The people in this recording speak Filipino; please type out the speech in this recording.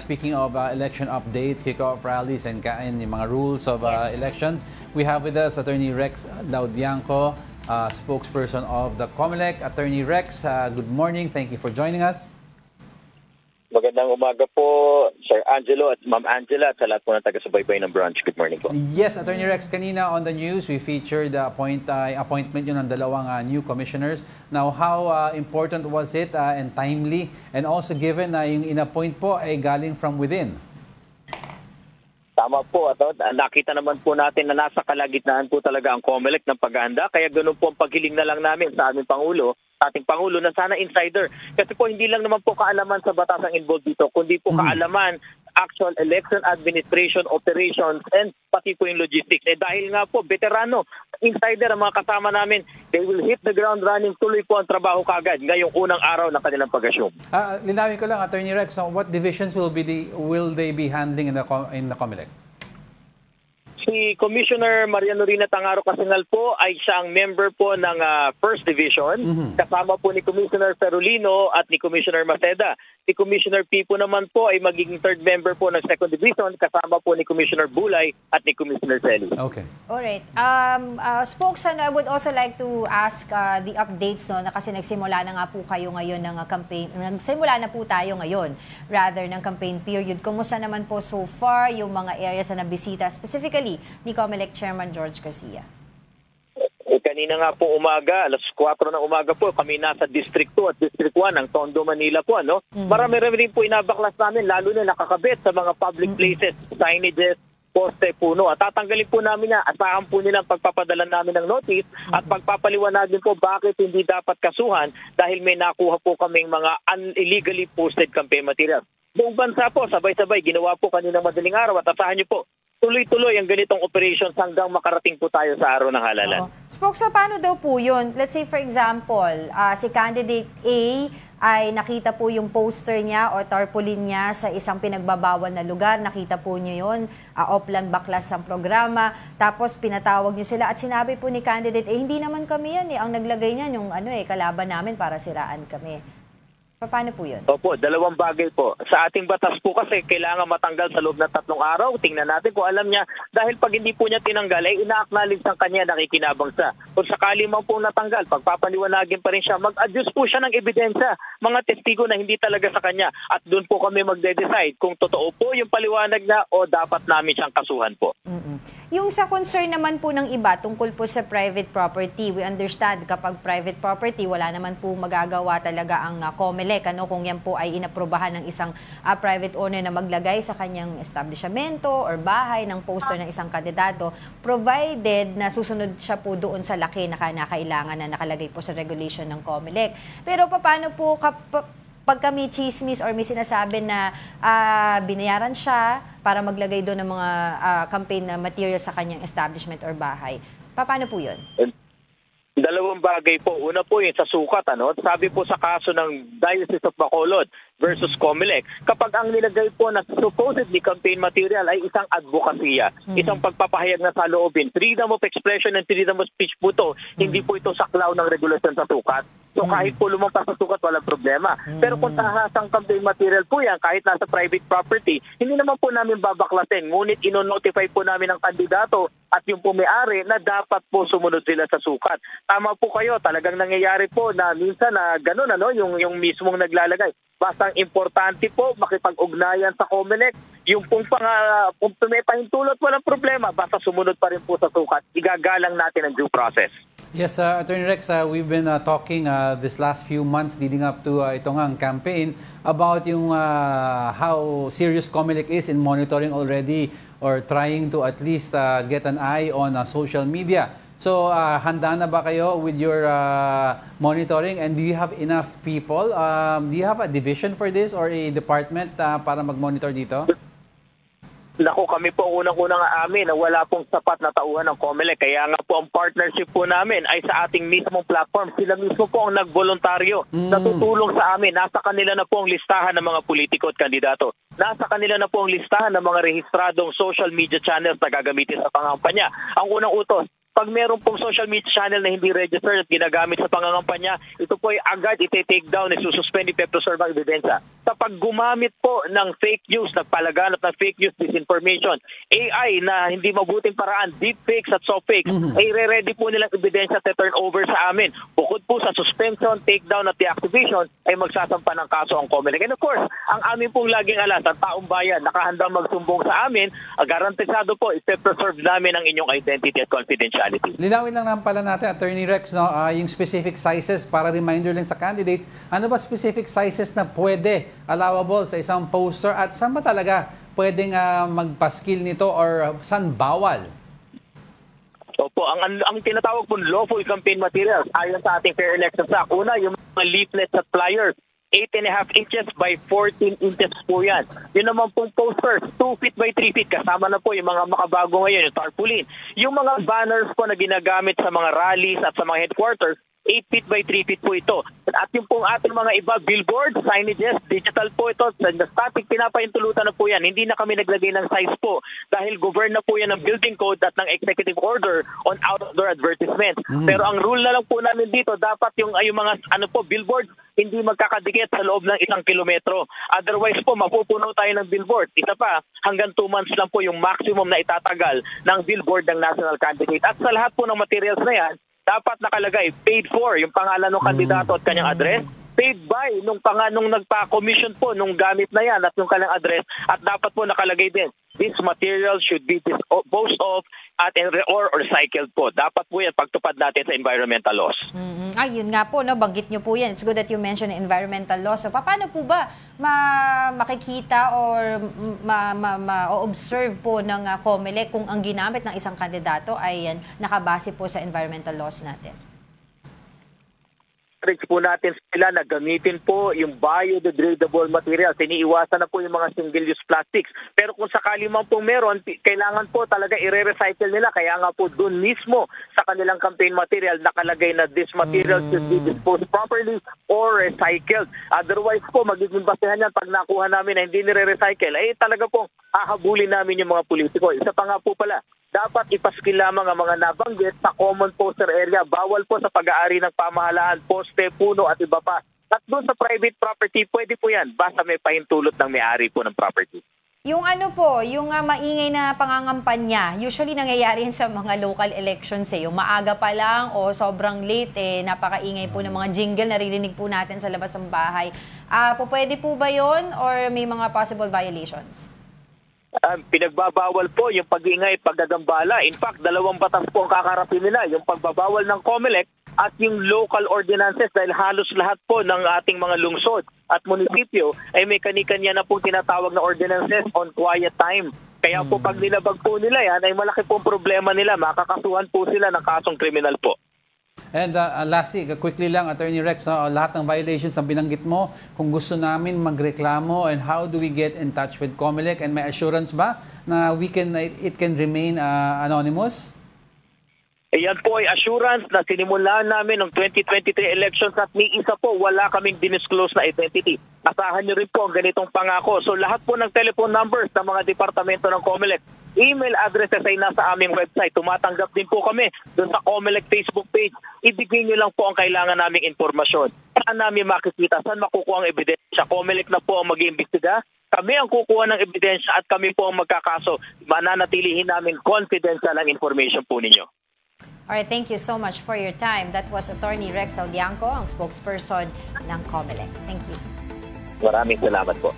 speaking of election updates, kickoff rallies, and yung mga rules of elections, we have with us Attorney Rex Laudianco, spokesperson of the COMELEC. Attorney Rex, good morning. Thank you for joining us. Magandang umaga po, Sir Angelo at Ma'am Angela at sa lahat po ng taga-subaybay ng branch. Good morning po. Yes, Attorney Rex, kanina on the news, we featured the appointment yun ng dalawang new commissioners. Now, how important was it and timely? And also given na yung in-appoint po ay galing from within? Tama po. At nakita naman po natin na nasa kalagitnaan po talaga ang COMELEC ng paghahanda. Kaya ganoon po ang paghiling na lang namin sa aming Pangulo, ating Pangulo, na sana insider. Kasi po hindi lang naman po kaalaman sa batas ang involved dito, kundi po kaalaman actual election administration operations and pati po yung logistics. Dahil nga po, veterano, insider ang mga kasama namin, they will hit the ground running, tuloy po ang trabaho kaagad ngayong unang araw ng kanilang pag-assume. Linawin ko lang, Attorney Rex, what divisions will they be handling in the COMELEC? Si Commissioner Mariano Rina Tangaro Casingal po ay siyang member po ng First Division. Kasama po ni Commissioner Ferolino at ni Commissioner Maceda. Si Commissioner Pipo naman po ay magiging third member po ng Second Division. Kasama po ni Commissioner Bulay at ni Commissioner Celi. Okay. Alright. Spokesman, I would also like to ask the updates na kasi nagsimula na nga po kayo ngayon ng campaign. Nagsimula na po tayo ngayon rather ng campaign period. Kumusta naman po so far yung mga areas na nabisita, specifically ni COMELEC Chairman George Garcia? Kanina nga po umaga, alas 4 ng umaga po, kami nasa District 2 at District 1 ng Tondo, Manila po. Marami rin po inabaklas namin, lalo na nakakabit sa mga public places, signages, poste, puno. At tatanggalin po namin na, asahan po nila ang pagpapadala namin ng notice at pagpapaliwanagin po bakit hindi dapat kasuhan dahil may nakuha po kaming mga illegally posted campaign materials. Buong bansa po, sabay-sabay, ginawa po kaninang madaling araw at asahan niyo po, tuloy-tuloy ang ganitong operations hanggang makarating po tayo sa araw ng halalan. Spokesman, paano daw po yun? Let's say for example, si candidate A ay nakita po yung poster niya o tarpaulin niya sa isang pinagbabawal na lugar. Nakita po niyo yun, Oplan Baklas ang programa. Tapos pinatawag niyo sila at sinabi po ni candidate A, hindi naman kami yan ang naglagay niyan, yung kalaban namin para siraan kami. Paano po yun? Opo, dalawang bagay po. Sa ating batas po kasi kailangan matanggal sa loob ng 3 araw. Tingnan natin kung alam niya. Dahil pag hindi po niya tinanggal, ay ina-acknowledge ng kanya, nakikinabang siya. Kung sakali man po natanggal, pagpapaliwanagin pa rin siya, mag-adjust po siya ng ebidensya. Mga testigo na hindi talaga sa kanya. At doon po kami magde-decide kung totoo po yung paliwanag na o dapat namin siyang kasuhan po. Yung sa concern naman po ng iba tungkol po sa private property, we understand kapag private property, wala naman po magagawa talaga ang COMELEC, kung yan po ay inaprobahan ng isang private owner na maglagay sa kanyang establishmento or bahay ng poster ng isang kandidato, provided na susunod siya po doon sa laki na kailangan na nakalagay po sa regulation ng COMELEC. Pero paano po pag kami chismis or may sinasabi na binayaran siya para maglagay doon ng mga campaign na material sa kanyang establishment or bahay, paano po yun? Dalawang bagay po. Una po yung sa sukat. Sabi po sa kaso ng Diocese of Bacolod versus COMELEC, kapag ang nilagay po na supposedly campaign material ay isang advokasya, isang pagpapahayag na saloobin, freedom of expression and freedom of speech po to, hindi po ito saklaw ng regulasyon sa sukat. So kahit po lumampas sa sukat, walang problema. Pero kung tahasang campaign material po yan, kahit nasa private property, hindi naman po namin babaklasin. Ngunit ino-notify po namin ang kandidato at yung may-ari na dapat po sumunod sila sa sukat. Tama po kayo, talagang nangyayari po na minsan na gano'n, yung mismong naglalagay. Basta ang importante po, makipag-ugnayan sa COMELEC, yung kung may pahintulot, walang problema, basta sumunod pa rin po sa sukat. Igagalang natin ang due process. Yes, Attorney Rex, we've been talking this last few months leading up to ito nga campaign about yung how serious COMELEC is in monitoring already or trying to at least get an eye on social media. So, handa na ba kayo with your monitoring and do you have enough people? Do you have a division for this or a department para mag-monitor dito? Naku, kami po unang-unang amin na wala pong sapat na tauhan ng COMELEC. Kaya nga po ang partnership po namin ay sa ating mismong platform. Sila mismo po ang nagboluntaryo na tutulong sa amin. Nasa kanila na po ang listahan ng mga politiko at kandidato. Nasa kanila na po ang listahan ng mga rehistradong social media channels na gagamitin sa pangampanya. Ang unang utos, pag meron pong social media channel na hindi registered at ginagamit sa pangangampanya, ito po ay agad iti-take down, isususpend, ipe-preserve ang ebidensya. kapag gumamit po ng fake news, nagpalaganap ng fake news, disinformation, AI na hindi mabuting paraan, deepfakes at softfakes, ay re-ready po nilang ebidensya to turn over sa amin. Bukod po sa suspension, takedown at deactivation, ay magsasampa ng kaso ang COMELEC. And of course, ang amin pong laging alas, ang taong bayan, nakahandang magsumbong sa amin, garantisado po, ipe-preserve namin ang inyong identity at confidentiality. Linawin lang naman pala natin, Attorney Rex, no, yung specific sizes, para reminder lang sa candidates, ano ba specific sizes na pwede allowable sa isang poster at saan ba talaga pwedeng magpaskil nito or saan bawal? Opo, ang tinatawag po lawful campaign materials ayon sa ating Fair Elections Act. Una, yung mga leaflets at flyers, 8.5 inches by 14 inches po yan. Yun naman pong posters, 2 feet by 3 feet. Kasama na po yung mga makabago ngayon, yung tarpaulin. Yung mga banners po na ginagamit sa mga rallies at sa mga headquarters, 8 feet by 3 feet po ito. At yung pong ating mga iba, billboards, signages, digital po ito. Sa static, pinapahintulutan na po yan. Hindi na kami naglagay ng size po dahil govern na po yan ng building code at ng executive order on outdoor advertisements. Pero ang rule na lang po namin dito, dapat yung mga billboards, hindi magkakadikit sa loob ng 1 kilometro. Otherwise po, mapupuno tayo ng billboard. Isa pa, hanggang 2 months lang po yung maximum na itatagal ng billboard ng national candidate. At sa lahat po ng materials na yan, dapat nakalagay paid for yung pangalan ng kandidato at kanyang address, paid by nung nagpa-commission po nung gamit na yan at yung kanyang address, at dapat po nakalagay din, this material should be disposed of or recycled po. Dapat po yan pagtupad natin sa environmental laws. Yun nga po, no, banggit nyo po yan. It's good that you mentioned environmental laws. So, paano po ba makikita or ma-observe po ng COMELEC kung ang ginamit ng isang kandidato ay nakabase po sa environmental laws natin? Encourage po natin sila na gamitin po yung biodegradable materials. Iniiwasan na po yung mga single-use plastics. Pero kung sakali man po meron, kailangan po talaga i-recycle nila. Kaya nga po doon mismo sa kanilang campaign material nakalagay na this material should be disposed properly or recycled. Otherwise po, magiging basehan yan pag nakuha namin na hindi nire-recycle. Talaga po, hahabulin namin yung mga politiko. Isa pa nga po pala, dapat ipaskil lamang ang mga nabanggit sa common poster area. Bawal po sa pag-aari ng pamahalaan, poste, puno at iba pa. At doon sa private property, pwede po yan. Basta may pahintulot ng may-ari po ng property. Yung yung maingay na pangangampanya, usually nangyayari sa mga local elections yung maaga pa lang o sobrang late napakaingay po ng mga jingle naririnig po natin sa labas ng bahay. Pwede po ba yun or may mga possible violations? Pinagbabawal po yung pag-ingay, paggagambala. In fact, 2 batas po ang kakarapin nila. Yung pagbabawal ng COMELEC at yung local ordinances dahil halos lahat po ng ating mga lungsod at munisipyo ay may kani-kanya na po tinatawag na ordinances on quiet time. Kaya po pag nilabag po nila yan ay malaki pong problema nila. Makakasuhan po sila ng kasong kriminal po. And lastly, quickly lang, Attorney Rex, lahat ng violations na binanggit mo, kung gusto namin magreklamo, and how do we get in touch with COMELEC? And may assurance ba na it can remain anonymous? Yan po ay assurance na sinimulan namin ng 2023 elections at ni isa po wala kaming dinisclose na identity. Asahan niyo rin po ang ganitong pangako. So lahat po ng telephone numbers ng mga departamento ng COMELEC, email addresses ay nasa aming website. Tumatanggap din po kami doon sa COMELEC Facebook page. Ibigay niyo lang po ang kailangan naming informasyon. Saan namin makikita, saan makukuha ang ebidensya. COMELEC na po ang mag-iimbestiga. Kami ang kukuha ng ebidensya at kami po ang magkakaso. Mananatilihin namin confidential ang information po ninyo. Alright, thank you so much for your time. That was Attorney Rex Audianco, ang spokesperson ng COMELEC. Thank you. Maraming salamat po.